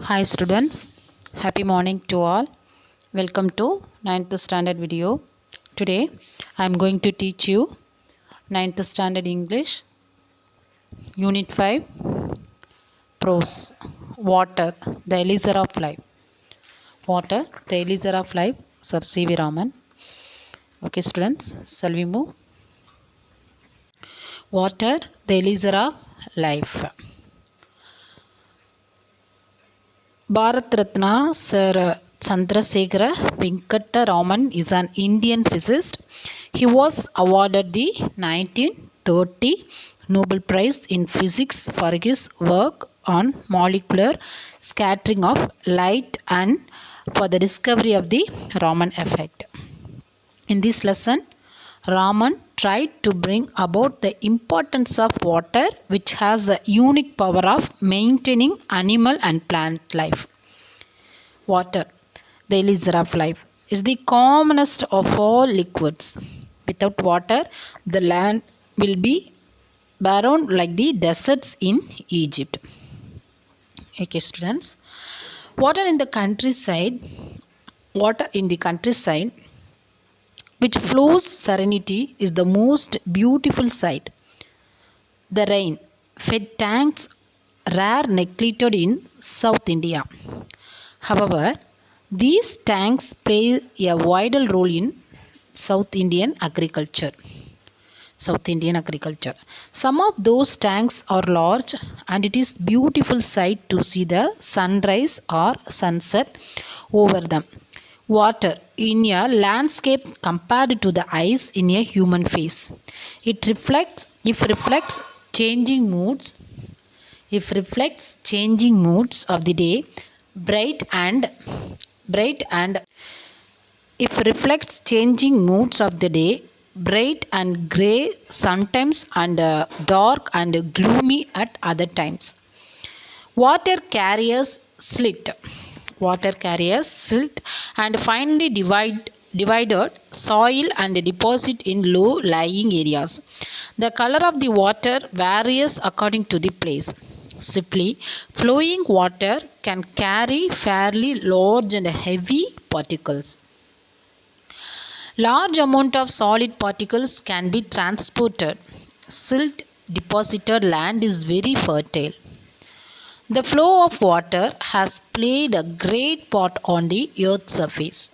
Hi students, happy morning to all. Welcome to ninth standard video. Today I am going to teach you ninth standard English Unit 5 Prose Water, the Elixir of Life. Water, the Elixir of Life, Sir C.V. Raman. Okay students, shall we move? Water, the Elixir of Life. Bharat Ratna Sir Chandrasekhara Venkata Raman is an Indian physicist. He was awarded the 1930 Nobel Prize in Physics for his work on molecular scattering of light and for the discovery of the Raman effect. In this lesson, Raman tried to bring about the importance of water, which has a unique power of maintaining animal and plant life. Water, the elixir of life, is the commonest of all liquids. Without water, the land will be barren like the deserts in Egypt. Okay, students. Water in the countryside, which flows serenity, is the most beautiful sight. The rain fed tanks rare neglected in South India. However, these tanks play a vital role in South Indian agriculture. Some of those tanks are large and it is beautiful sight to see the sunrise or sunset over them. Water in a landscape compared to the eyes in a human face. It reflects changing moods. If reflects changing moods of the day, bright and if reflects changing moods of the day, bright and grey sometimes and dark and gloomy at other times. Water carriers silt and finally divided soil and deposit in low lying areas. The color of the water varies according to the place. Simply, flowing water can carry fairly large and heavy particles. Large amount of solid particles can be transported. Silt deposited land is very fertile. The flow of water has played a great part on the earth's surface.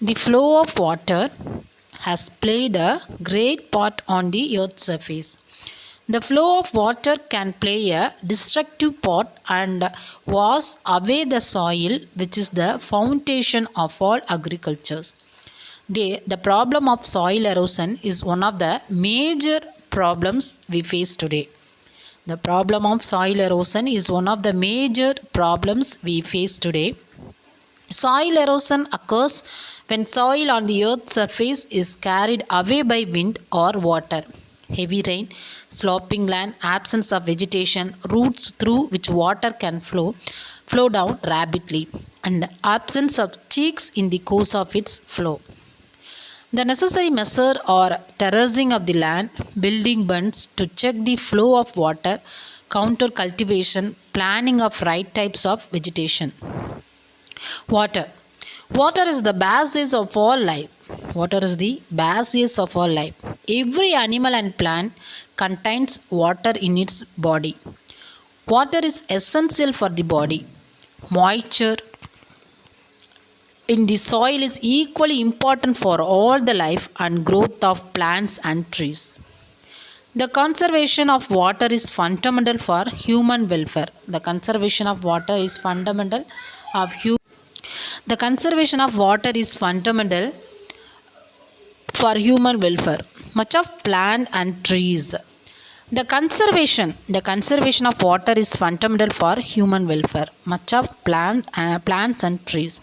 The flow of water has played a great part on the earth's surface. The flow of water can play a destructive part and wash away the soil, which is the foundation of all agricultures. The problem of soil erosion is one of the major problems we face today. The problem of soil erosion is one of the major problems we face today. Soil erosion occurs when soil on the earth's surface is carried away by wind or water. Heavy rain, sloping land, absence of vegetation, roots through which water can flow down rapidly, and absence of cheeks in the course of its flow. The necessary measure or terracing of the land, building bunds to check the flow of water, counter cultivation, planning of right types of vegetation. Water is the basis of all life. Every animal and plant contains water in its body. Water is essential for the body. Moisture in the soil is equally important for all the life and growth of plants and trees. The conservation of water is fundamental for human welfare. The conservation of water is fundamental for human welfare. Much of plant and trees. The conservation of water is fundamental for human welfare. Much of plants and trees.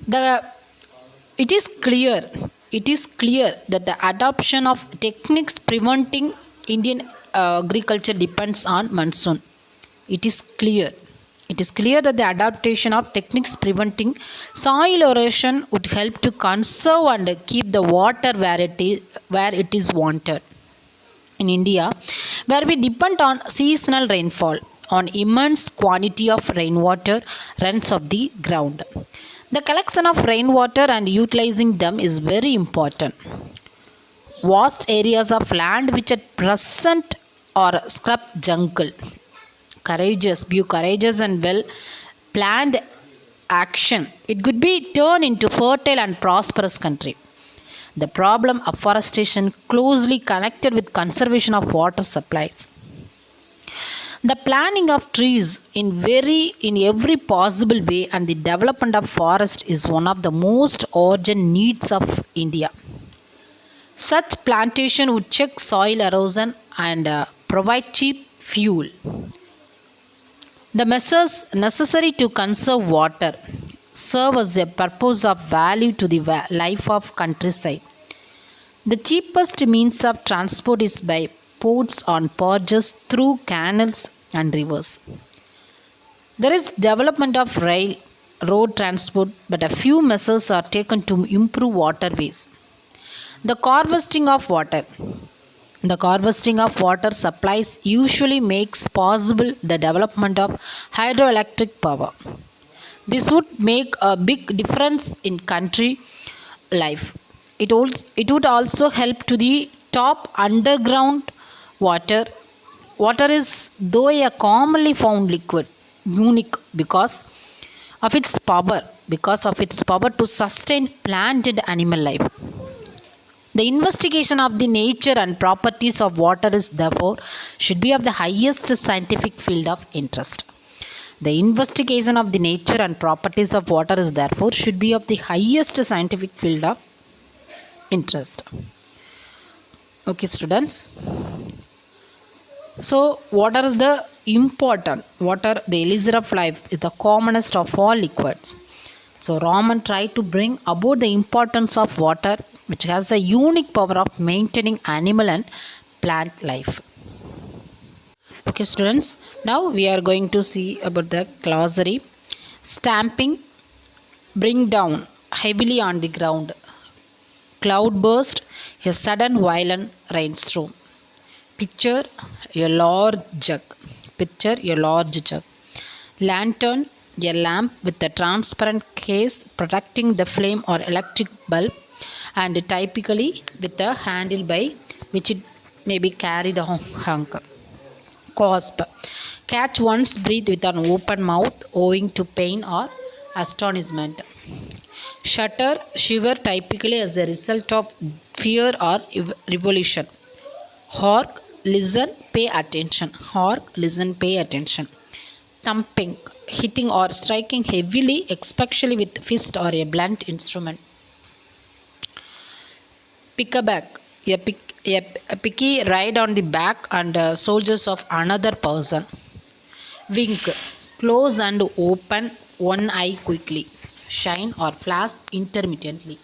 It is clear that the adoption of techniques preventing Indian agriculture depends on monsoon. It is clear that the adaptation of techniques preventing soil erosion would help to conserve and keep the water where it is wanted. in India, where we depend on seasonal rainfall, on immense quantity of rainwater runs of the ground. The collection of rainwater and utilizing them is very important. Vast areas of land which at present are scrub jungle. Be courageous and well planned action. It could be turned into fertile and prosperous country. The problem of afforestation closely connected with conservation of water supplies. The planting of trees in every possible way and the development of forest is one of the most urgent needs of India. Such plantation would check soil erosion and provide cheap fuel. The measures necessary to conserve water serve as a purpose of value to the life of countryside. The cheapest means of transport is by ports on barges through canals and rivers. There is development of rail, road transport, but a few measures are taken to improve waterways. The harvesting of water. The harvesting of water supplies usually makes possible the development of hydroelectric power. This would make a big difference in country life. It would also help to the top underground water. Water is though a commonly found liquid, unique because of its power to sustain plant and animal life. The investigation of the nature and properties of water is therefore should be of the highest scientific field of interest. The investigation of the nature and properties of water is therefore should be of the highest scientific field of interest. Okay, students. So, water is the important. Water, the elixir of life, is the commonest of all liquids. So, Raman tried to bring about the importance of water, which has a unique power of maintaining animal and plant life. Okay, students. Now we are going to see about the glossary. Stamping, bring down heavily on the ground. Cloudburst, a sudden violent rainstorm. Picture a large jug. Picture a large jug. Lantern, a lamp with a transparent case protecting the flame or electric bulb, and typically with a handle by which it may be carried hung. Cusp, catch one's breath with an open mouth owing to pain or astonishment. Shudder, shiver typically as a result of fear or revulsion. Hark, listen, pay attention. Hark, listen, pay attention. Thumping, hitting or striking heavily, especially with fist or a blunt instrument. Pickaback, a picky ride on the back and soldiers of another person. Wink, close and open one eye quickly. Shine or flash intermittently.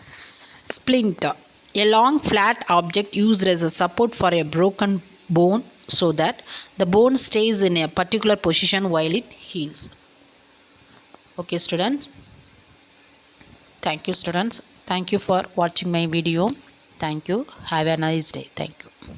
Splinter, a long flat object used as a support for a broken bone so that the bone stays in a particular position while it heals. Okay, students. Thank you, students. Thank you for watching my video. Thank you. Have a nice day. Thank you.